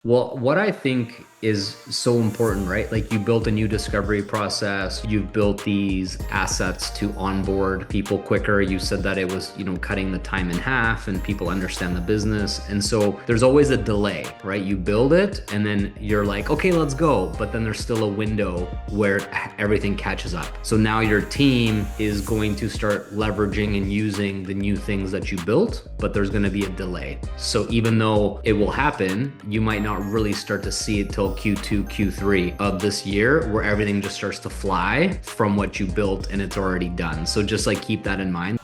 Well, what I think is so important, right? Like you built a new discovery process, you've built these assets to onboard people quicker. You said that it was, cutting the time in half and people understand the business. And so there's always a delay, right? You build it and then you're like, okay, let's go. But then there's still a window where everything catches up. So now your team is going to start leveraging and using the new things that you built, but there's going to be a delay. So even though it will happen, you might not really start to see it till Q2, Q3 of this year, where everything just starts to fly from what you built and it's already done. So just like keep that in mind.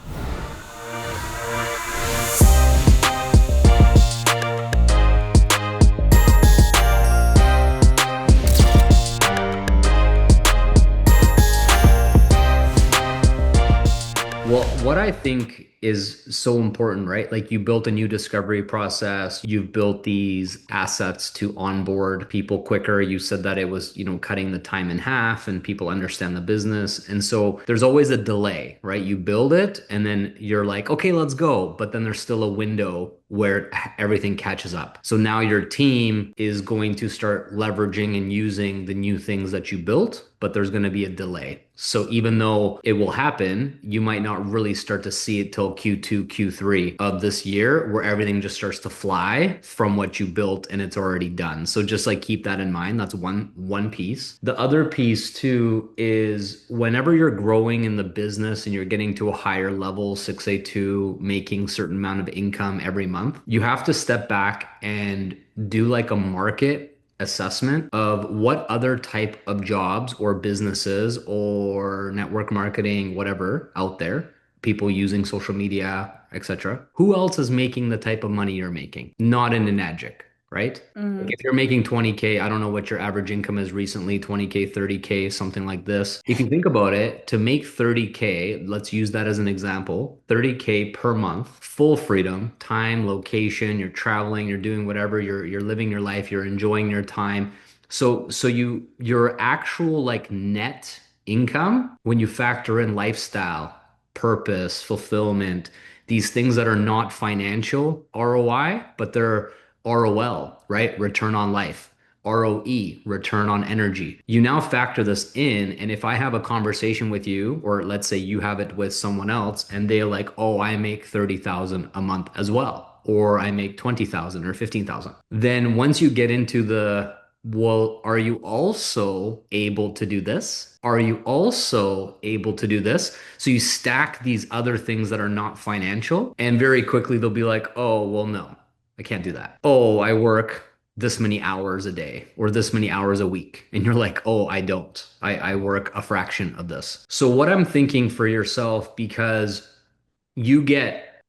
Well, what I think is so important, right? Like you built a new discovery process, you've built these assets to onboard people quicker. You said that it was, cutting the time in half and people understand the business. And so there's always a delay, right? You build it and then you're like, okay, let's go. But then there's still a window where everything catches up. So now your team is going to start leveraging and using the new things that you built, but there's going to be a delay. So even though it will happen, you might not really start to see it till Q2, Q3 of this year, where everything just starts to fly from what you built and it's already done. So just like keep that in mind. That's one piece. The other piece too is whenever you're growing in the business and you're getting to a higher level, 6A2, making certain amount of income every month, you have to step back and do like a market assessment of what other type of jobs or businesses or network marketing, whatever out there, people using social media, etc. Who else is making the type of money you're making? Not in an Enagic, right? Like Mm, if you're making 20K, I don't know what your average income is recently, 20K, 30K, something like this. If you think about it, to make 30K, let's use that as an example, 30K per month, full freedom, time, location, you're traveling, you're doing whatever, you're living your life, you're enjoying your time. So your actual like net income when you factor in lifestyle, purpose, fulfillment, these things that are not financial ROI, but they're ROL, right? Return on life. ROE, return on energy. You now factor this in, and if I have a conversation with you, or let's say you have it with someone else, and they're like, "Oh, I make 30,000 a month as well," or "I make 20,000 or 15,000." Then once you get into the, well, are you also able to do this? Are you also able to do this? So you stack these other things that are not financial, and very quickly they'll be like, "Oh, well, no. I can't do that. Oh, I work this many hours a day or this many hours a week." And you're like, oh, I don't. I work a fraction of this. So, what I'm thinking for yourself, because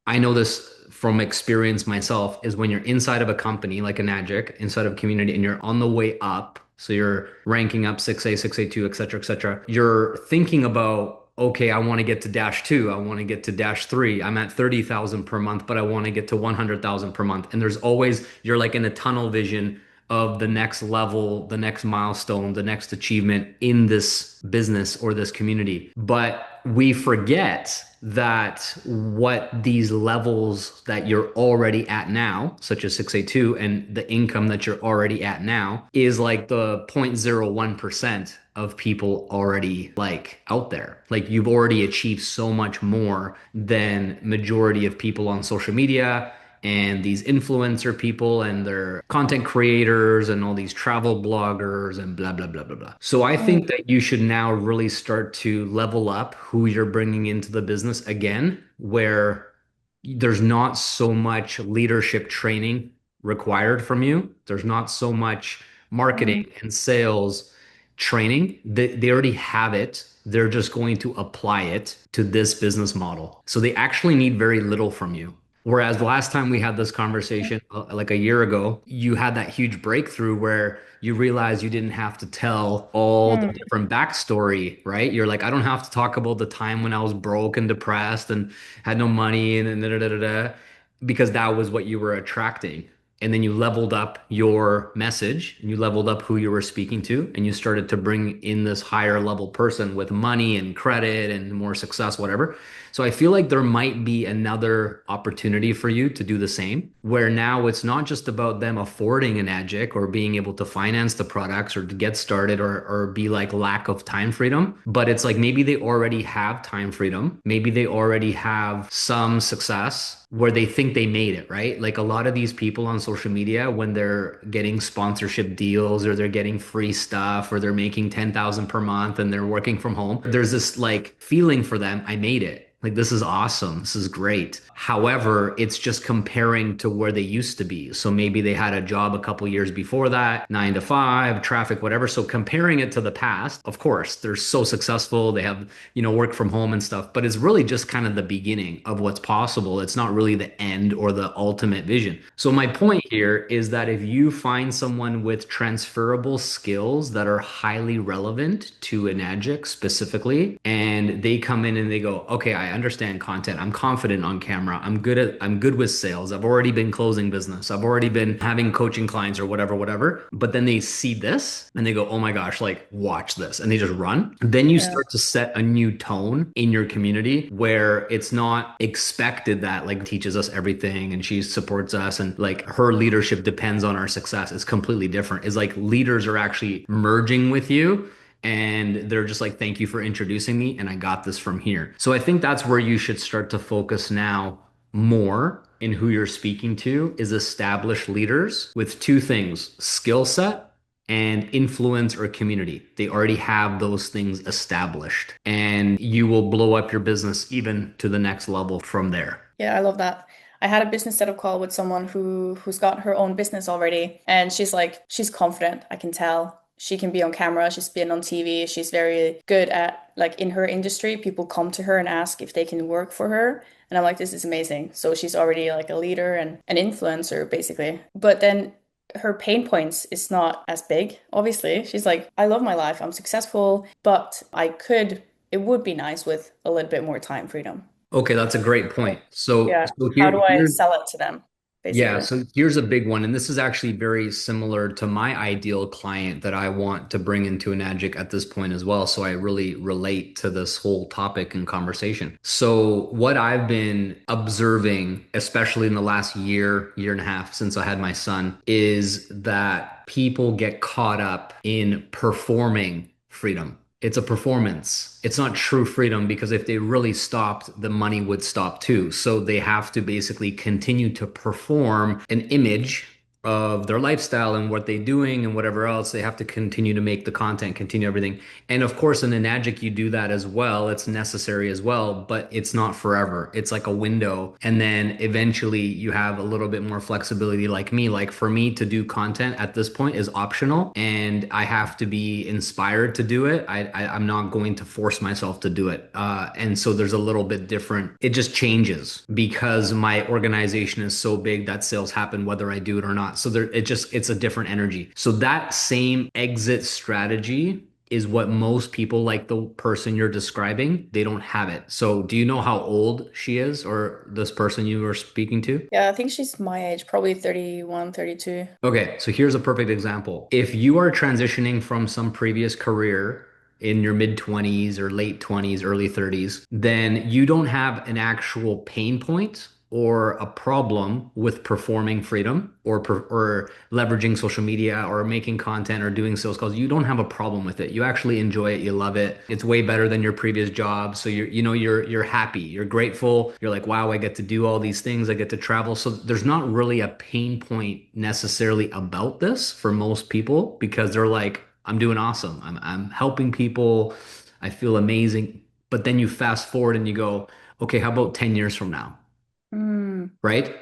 I know this from experience myself, is when you're inside of a company like a Nagic, inside of a community, and you're on the way up. So you're ranking up 6A, 6A2, et cetera, et cetera. You're thinking about, okay, I want to get to dash two. I want to get to dash three. I'm at 30,000 per month, but I want to get to 100,000 per month. And there's always, you're like in a tunnel vision of the next level, the next milestone, the next achievement in this business or this community. But we forget that what these levels that you're already at now, such as 6A2, and the income that you're already at now is like the 0.01% of people already like out there. Like you've already achieved so much more than majority of people on social media and these influencer people and their content creators and all these travel bloggers and blah, blah, blah, blah, blah. So I mm, think that you should now really start to level up who you're bringing into the business again, where there's not so much leadership training required from you. There's not so much mm. marketing and sales training. They already have it. They're just going to apply it to this business model. So they actually need very little from you. Whereas the last time we had this conversation, like a year ago, you had that huge breakthrough where you realized you didn't have to tell all the Mm. different backstory, right? You're like, I don't have to talk about the time when I was broke and depressed and had no money and da da da da da, because that was what you were attracting. and then you leveled up your message and you leveled up who you were speaking to, and you started to bring in this higher level person with money and credit and more success, whatever. So I feel like there might be another opportunity for you to do the same, where now it's not just about them affording an Agic or being able to finance the products or to get started or be like lack of time freedom, but it's like maybe they already have time freedom. Maybe they already have some success where they think they made it, right? Like a lot of these people on social media, when they're getting sponsorship deals or they're getting free stuff or they're making 10,000 per month and they're working from home, there's this like feeling for them, I made it. Like, this is awesome. This is great. However, it's just comparing to where they used to be. So maybe they had a job a couple years before that, 9 to 5, traffic, whatever. So comparing it to the past, of course, they're so successful. They have, work from home and stuff, but it's really just kind of the beginning of what's possible. It's not really the end or the ultimate vision. So my point here is that if you find someone with transferable skills that are highly relevant to an Agic specifically, and they come in and they go, okay, I understand content. I'm confident on camera. I'm good with sales. I've already been closing business. I've already been having coaching clients or whatever, whatever. But then they see this and they go, oh my gosh, like watch this. And they just run. Then you Yeah. start to set a new tone in your community where it's not expected that like teaches us everything and she supports us and like her leadership depends on our success. It's completely different. It's like leaders are actually merging with you and they're just like, thank you for introducing me, and I got this from here. So I think that's where you should start to focus now more in who you're speaking to is established leaders with two things, skill set and influence or community. They already have those things established, and you will blow up your business even to the next level from there. Yeah, I love that. I had a business setup call with someone who's got her own business already, and she's confident. I can tell she can be on camera. She's been on TV. She's very good at like in her industry. People come to her and ask if they can work for her, and I'm like, this is amazing. So she's already like a leader and an influencer basically. But then her pain points is not as big. Obviously, she's like, I love my life. I'm successful, but it would be nice with a little bit more time freedom. Okay, that's a great point. So, Yeah. so How here, do I here, sell it to them, yeah, basically? so here's a big one, and this is actually very similar to my ideal client that I want to bring into an Agic at this point as well. So I really relate to this whole topic and conversation. So what I've been observing, especially in the last year, year and a half since I had my son, is that people get caught up in performing freedom. It's a performance. It's not true freedom because if they really stopped, the money would stop too. So they have to basically continue to perform an image of their lifestyle and what they're doing and whatever else. They have to continue to make the content, continue everything. And of course, in an Enagic, you do that as well. It's necessary as well, but it's not forever. It's like a window. And then eventually you have a little bit more flexibility like me. Like for me to do content at this point is optional and I have to be inspired to do it. I'm not going to force myself to do it. And so there's a little bit different. It just changes because my organization is so big that sales happen whether I do it or not. So it's a different energy. So that same exit strategy is what most people like the person you're describing, they don't have it. So do you know how old she is or this person you were speaking to? Yeah, I think she's my age, probably 31, 32. Okay, so here's a perfect example. If you are transitioning from some previous career in your mid 20s or late 20s, early 30s, then you don't have an actual pain point or a problem with performing freedom or leveraging social media or making content or doing sales calls. You don't have a problem with it. You actually enjoy it. You love it. It's way better than your previous job. So you're happy. You're grateful. You're like, wow, I get to do all these things. I get to travel. So there's not really a pain point necessarily about this for most people because they're like, I'm doing awesome. I'm helping people. I feel amazing. But then you fast forward and you go, okay, how about 10 years from now? Mm, Right? that's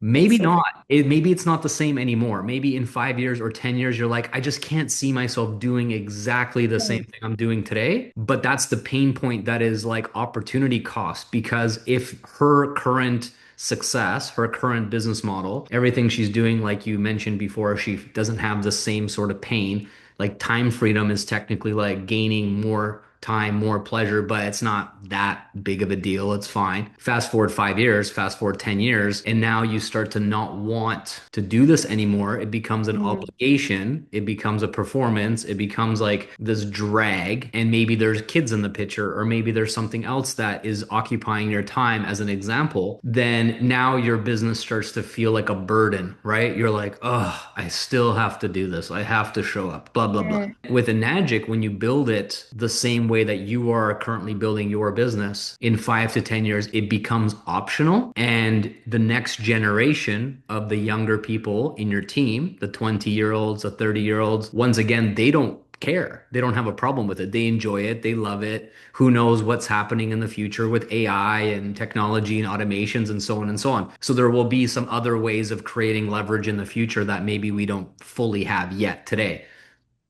Maybe so true. not. Maybe it's not the same anymore. Maybe in 5 years or 10 years, you're like, I just can't see myself doing exactly the same Mm, thing I'm doing today. But that's the pain point that is like opportunity cost. Because if her current success, her current business model, everything she's doing, like you mentioned before, she doesn't have the same sort of pain. Like time freedom is technically like gaining more time, more pleasure, but it's not that big of a deal. It's fine. Fast forward 5 years, fast forward 10 years, and now you start to not want to do this anymore. It becomes an Mm. obligation. It becomes a performance. It becomes like this drag. And maybe there's kids in the picture, or maybe there's something else that is occupying your time, as an example. Then now your business starts to feel like a burden, right? You're like, oh, I still have to do this. I have to show up, blah, blah, blah. Mm. With a Enagic, when you build it the same way that you are currently building your business, in 5 to 10 years, it becomes optional. And the next generation of the younger people in your team, the 20-year-olds, the 30-year-olds, once again, they don't care. They don't have a problem with it. They enjoy it. They love it. Who knows what's happening in the future with AI and technology and automations and so on and so on. So there will be some other ways of creating leverage in the future that maybe we don't fully have yet today.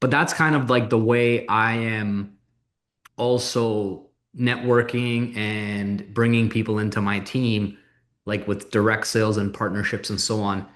But that's kind of like the way I am also networking and bringing people into my team, like with direct sales and partnerships and so on,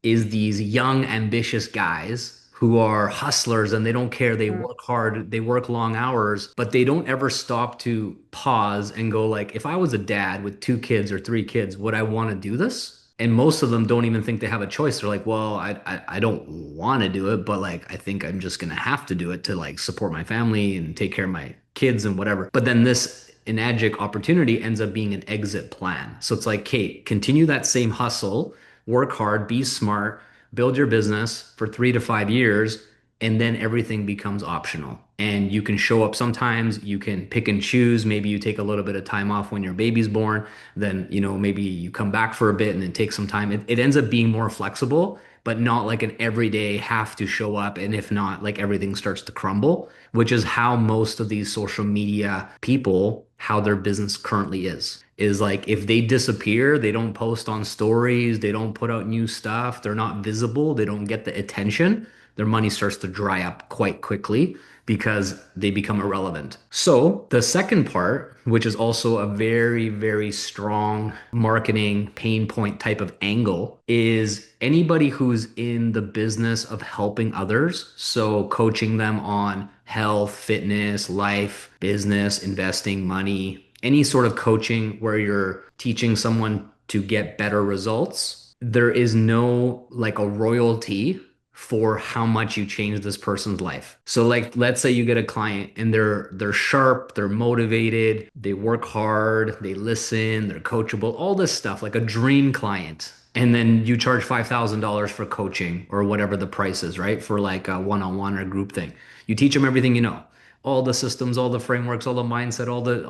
is these young, ambitious guys who are hustlers and they don't care. They Mm. work hard, they work long hours, but they don't ever stop to pause and go like, if I was a dad with 2 kids or 3 kids, would I want to do this? And most of them don't even think they have a choice. They're like, well, I don't want to do it, but like, I think I'm just gonna have to do it to like support my family and take care of my kids and whatever. But then this Enagic opportunity ends up being an exit plan. So it's like, Kate, continue that same hustle, work hard, be smart, build your business for 3 to 5 years, and then everything becomes optional. And you can show up sometimes, you can pick and choose. Maybe you take a little bit of time off when your baby's born, then, maybe you come back for a bit and then take some time. It ends up being more flexible, but not like an everyday have to show up. And if not, like everything starts to crumble, which is how most of these social media people, how their business currently is like if they disappear, they don't post on stories, they don't put out new stuff, they're not visible, they don't get the attention, their money starts to dry up quite quickly because they become irrelevant. So, the second part, which is also a very, very strong marketing pain point type of angle, is anybody who's in the business of helping others. So, coaching them on health, fitness, life, business, investing, money, any sort of coaching where you're teaching someone to get better results. There is no like a royalty for how much you change this person's life. So like let's say you get a client and they're sharp, they're motivated, they work hard, they listen, they're coachable, all this stuff, like a dream client. And then you charge $5,000 for coaching or whatever the price is, right? For like a one-on-one or group thing. You teach them everything you know, all the systems, all the frameworks, all the mindset, all the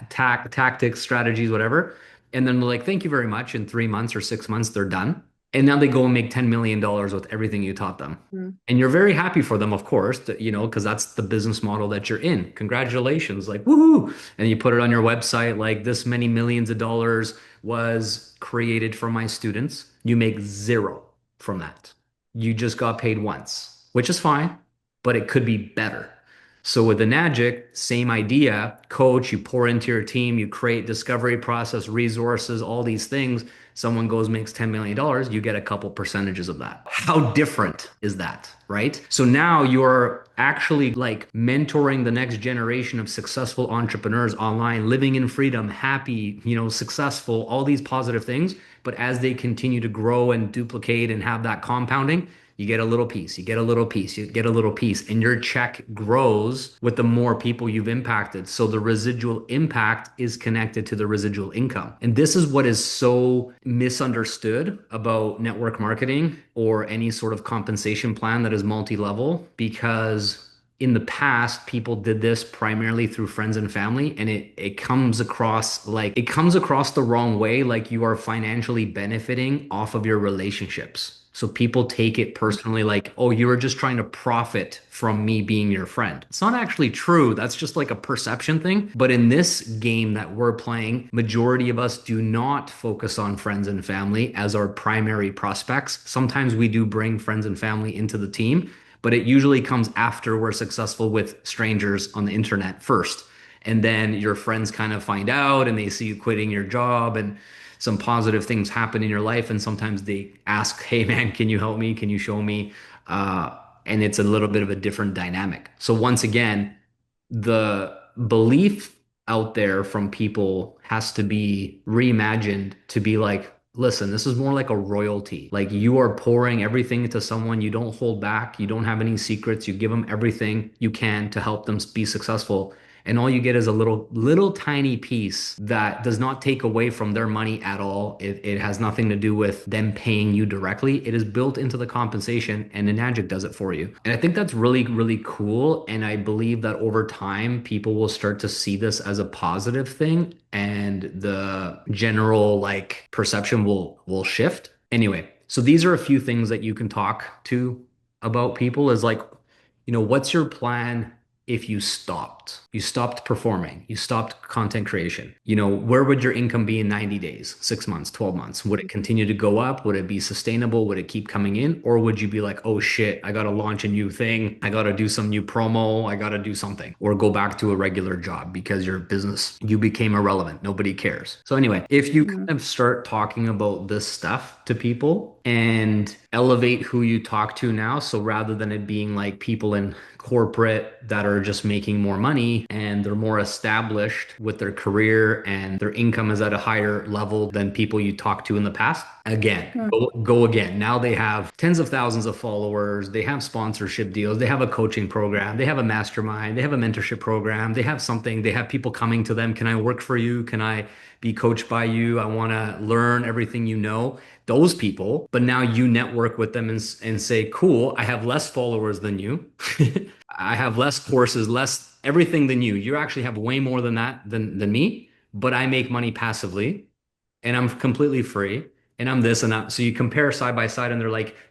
tactics, strategies, whatever. And then they're like, thank you very much. In 3 months or 6 months, they're done. And now they go and make $10 million with everything you taught them. Mm. And you're very happy for them, of course, because that's the business model that you're in. Congratulations, like, woohoo. And you put it on your website, like, this many millions of dollars was created for my students. You make zero from that. You just got paid once, which is fine, but it could be better. So with the Nagic, same idea, coach, you pour into your team, you create discovery process, resources, all these things. Someone goes, makes $10 million, you get a couple percentages of that. How different is that, right? So now you're actually like mentoring the next generation of successful entrepreneurs online, living in freedom, happy, successful, all these positive things. But as they continue to grow and duplicate and have that compounding, you get a little piece, you get a little piece, you get a little piece, and your check grows with the more people you've impacted. So the residual impact is connected to the residual income. And this is what is so misunderstood about network marketing or any sort of compensation plan that is multi-level, because in the past, people did this primarily through friends and family, and it comes across the wrong way, like you are financially benefiting off of your relationships. So people take it personally like, oh, you were just trying to profit from me being your friend. It's not actually true. That's just like a perception thing. But in this game that we're playing, majority of us do not focus on friends and family as our primary prospects. Sometimes we do bring friends and family into the team, but it usually comes after we're successful with strangers on the internet first. And then your friends kind of find out and they see you quitting your job and some positive things happen in your life. And sometimes they ask, hey, man, can you help me? Can you show me? And it's a little bit of a different dynamic. So once again, the belief out there from people has to be reimagined to be like, listen, this is more like a royalty. Like you are pouring everything into someone, you don't hold back, you don't have any secrets, you give them everything you can to help them be successful. And all you get is a little tiny piece that does not take away from their money at all. It has nothing to do with them paying you directly. It is built into the compensation, and Enagic does it for you. And I think that's really, really cool. And I believe that over time, people will start to see this as a positive thing, and the general like perception will shift. Anyway, so these are a few things that you can talk to about people is like, what's your plan if you stopped performing, you stopped content creation, where would your income be in 90 days, 6 months, 12 months? Would it continue to go up? Would it be sustainable? Would it keep coming in? Or would you be like, oh shit, I got to launch a new thing. I got to do some new promo. I got to do something or go back to a regular job because your business, you became irrelevant. Nobody cares. So anyway, if you kind Mm. of start talking about this stuff to people and elevate who you talk to now, so rather than it being like people in corporate that are just making more money and they're more established with their career and their income is at a higher level than people you talked to in the past. Again, Mm. go again. Now they have tens of thousands of followers. They have sponsorship deals. They have a coaching program. They have a mastermind. They have a mentorship program. They have something. They have people coming to them. Can I work for you? Can I be coached by you? I want to learn everything you know. Those people, but now you network with them and say, cool, I have less followers than you. I have less courses, less everything than you. You actually have way more than that than me, but I make money passively and I'm completely free and I'm this and that. So you compare side by side and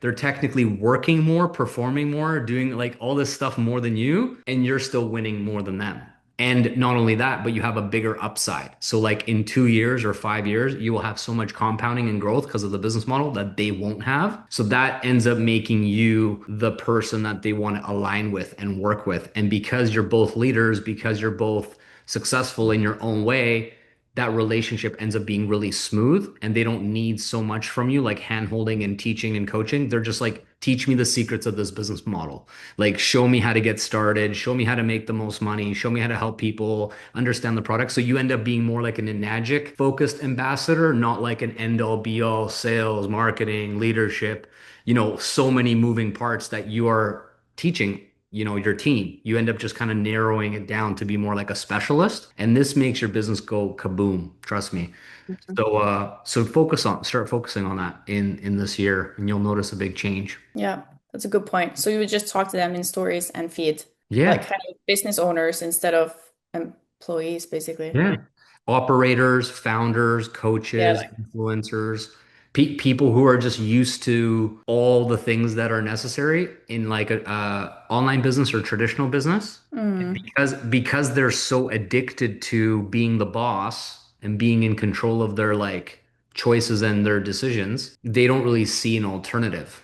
they're technically working more, performing more, doing like all this stuff more than you, and you're still winning more than them. And not only that, but you have a bigger upside. So like in 2 years or 5 years, you will have so much compounding and growth because of the business model that they won't have. So that ends up making you the person that they want to align with and work with. And because you're both leaders, because you're both successful in your own way, that relationship ends up being really smooth and they don't need so much from you like hand holding and teaching and coaching. They're just like, teach me the secrets of this business model. Like, show me how to get started, show me how to make the most money, show me how to help people understand the product. So you end up being more like an Enagic focused ambassador, not like an end all be all sales, marketing, leadership, so many moving parts that you are teaching your team. You end up just kind of narrowing it down to be more like a specialist, and this makes your business go kaboom. Trust me. So start focusing on that in this year, and you'll notice a big change. Yeah, that's a good point. So you would just talk to them in stories and feed, like Yeah, kind of business owners instead of employees, basically. yeah. Operators, founders, Yeah, coaches, like influencers, people who are just used to all the things that are necessary in like a online business or traditional business. And mm, because they're so addicted to being the boss and being in control of their like choices and their decisions, they don't really see an alternative.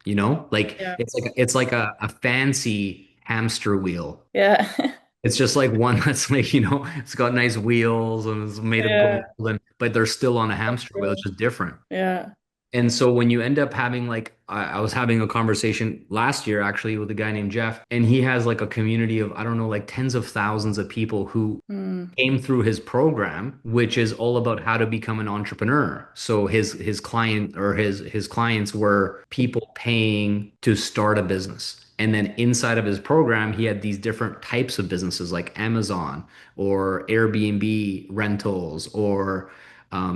Like yeah, it's like a fancy hamster wheel. yeah, It's just like one that's like, it's got nice wheels and it's made of yeah, gold, but they're still on a that's hamster wheel. It's true. just different. Yeah. And so when you end up having like, I was having a conversation last year actually with a guy named Jeff, and he has like a community of, I don't know, like tens of thousands of people who Mm, came through his program, which is all about how to become an entrepreneur. So his client or his clients were people paying to start a business. And then inside of his program, he had these different types of businesses like Amazon or Airbnb rentals or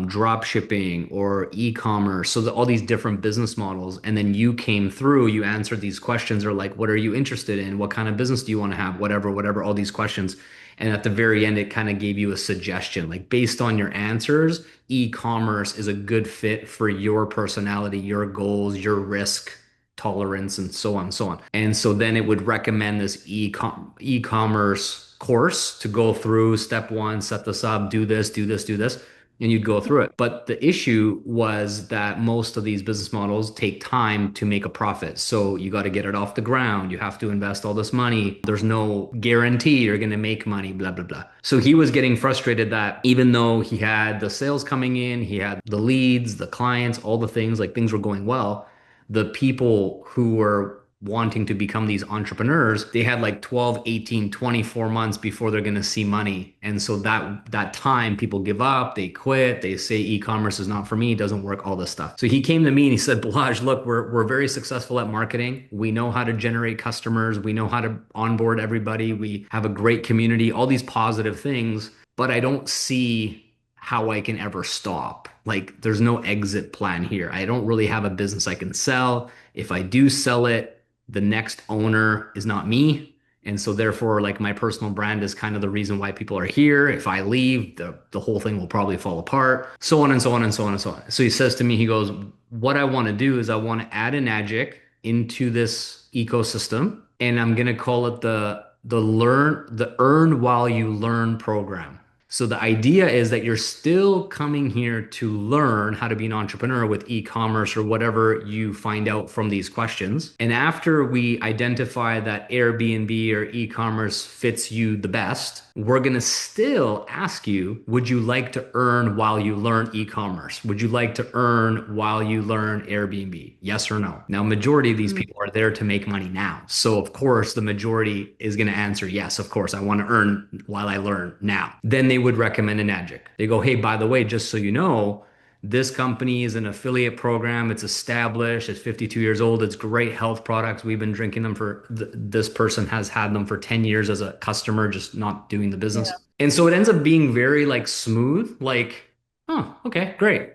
drop shipping or e-commerce. So all these different business models. And then you came through, you answered these questions or like, what are you interested in? What kind of business do you want to have? Whatever, all these questions. And at the very end, it kind of gave you a suggestion, like based on your answers, e-commerce is a good fit for your personality, your goals, your risk tolerance, and so on and so on. And so then it would recommend this e-commerce course to go through step one, set this up, do this, do this, do this, and you'd go through it. But the issue was that most of these business models take time to make a profit. So you got to get it off the ground. You have to invest all this money. There's no guarantee you're going to make money, blah, blah, blah. So he was getting frustrated that even though he had the sales coming in, he had the leads, the clients, all the things, like things were going well, the people who were wanting to become these entrepreneurs, they had like 12, 18, 24 months before they're going to see money. And so that time people give up, they quit, they say e-commerce is not for me, it doesn't work, all this stuff. So he came to me and he said, Balazs, look, we're very successful at marketing. We know how to generate customers, we know how to onboard everybody, we have a great community, all these positive things, but I don't see how I can ever stop. Like, there's no exit plan here. I don't really have a business I can sell. If I do sell it, the next owner is not me. And so therefore, like my personal brand is kind of the reason why people are here. If I leave, the whole thing will probably fall apart. So on and so on and so on and so on. So he says to me, he goes, what I want to do is I want to add an Enagic into this ecosystem, and I'm gonna call it the earn while you learn program. So the idea is that you're still coming here to learn how to be an entrepreneur with e-commerce or whatever you find out from these questions. And after we identify that Airbnb or e-commerce fits you the best, we're going to still ask you, would you like to earn while you learn e-commerce? Would you like to earn while you learn Airbnb? Yes or no? Now, majority of these Mm. people are there to make money now. So of course, the majority is going to answer, yes, of course, I want to earn while I learn now. Then they would recommend an Enagic. They go, hey, by the way, just so you know, this company is an affiliate program. It's established. It's 52 years old. It's great health products. We've been drinking them for this person has had them for 10 years as a customer, just not doing the business. Yeah. And so it ends up being very like smooth, like, oh, okay, great.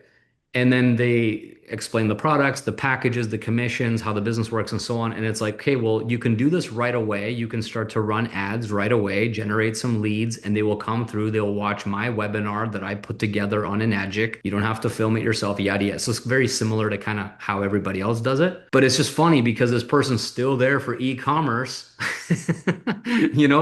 And then they explain the products, the packages, the commissions, how the business works, and so on. And it's like, okay, well, you can do this right away. You can start to run ads right away, generate some leads, and they will come through. They'll watch my webinar that I put together on Enagic. You don't have to film it yourself, yada yada. So it's very similar to kind of how everybody else does it. But it's just funny because this person's still there for e-commerce.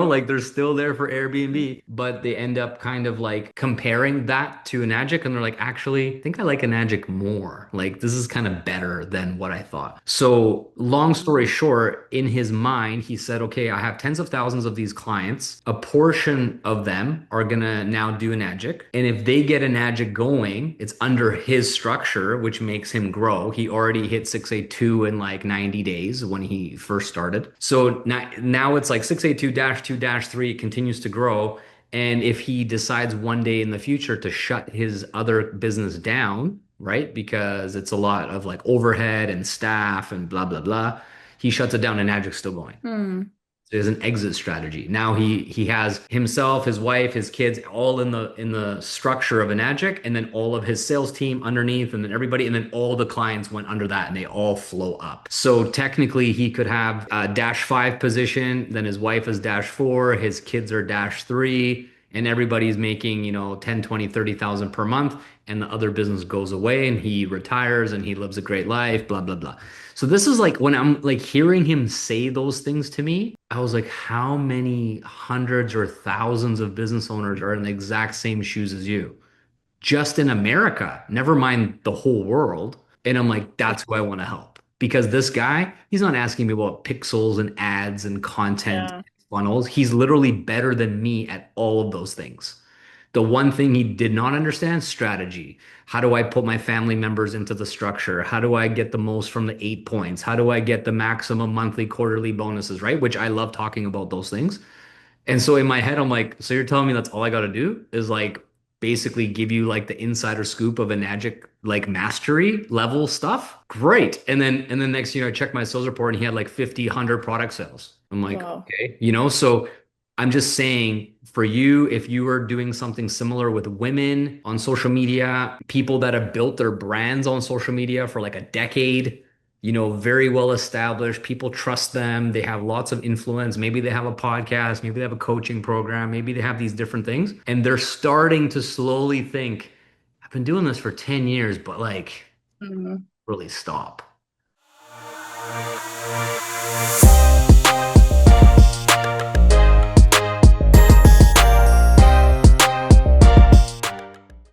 Like they're still there for Airbnb, but they end up kind of like comparing that to Enagic, and they're like, actually, I think I like Enagic more. Like this is kind of better than what I thought. So long story short, in his mind, he said, okay, I have tens of thousands of these clients. A portion of them are gonna now do Enagic. And if they get Enagic going, it's under his structure, which makes him grow. He already hit 682 in like 90 days when he first started. So now it's like 682-2-3 continues to grow. And if he decides one day in the future to shut his other business down, right? Because it's a lot of like overhead and staff and blah, blah, blah, he shuts it down and Magic's still going. Hmm. So there's an exit strategy. Now he has himself, his wife, his kids all in the structure of Enagic, and then all of his sales team underneath, and then everybody, and then all the clients went under that, and they all flow up. So technically, he could have a -5 position, then his wife is -4, his kids are -3, and everybody's making 10, 20, 30,000 per month, and the other business goes away, and he retires, and he lives a great life, blah blah blah. So this is like when I'm like hearing him say those things to me, I was like, how many hundreds or thousands of business owners are in the exact same shoes as you? Just in America, never mind the whole world. And I'm like, that's who I want to help. Because this guy, he's not asking me about pixels and ads and content Yeah. funnels. He's literally better than me at all of those things. The one thing he did not understand, strategy. How do I put my family members into the structure? How do I get the most from the 8 points? How do I get the maximum monthly, quarterly bonuses, right? Which I love talking about those things. And so in my head, I'm like, so you're telling me that's all I got to do is like basically give you like the insider scoop of Enagic like mastery level stuff? Great. And then next I check my sales report and he had like 50, 100 product sales. I'm like, Wow. okay, so I'm just saying for you, if you are doing something similar with women on social media, people that have built their brands on social media for like a decade, very well established. People trust them. They have lots of influence. Maybe they have a podcast. Maybe they have a coaching program. Maybe they have these different things. And they're starting to slowly think, I've been doing this for 10 years, but like, Hmm. really stop.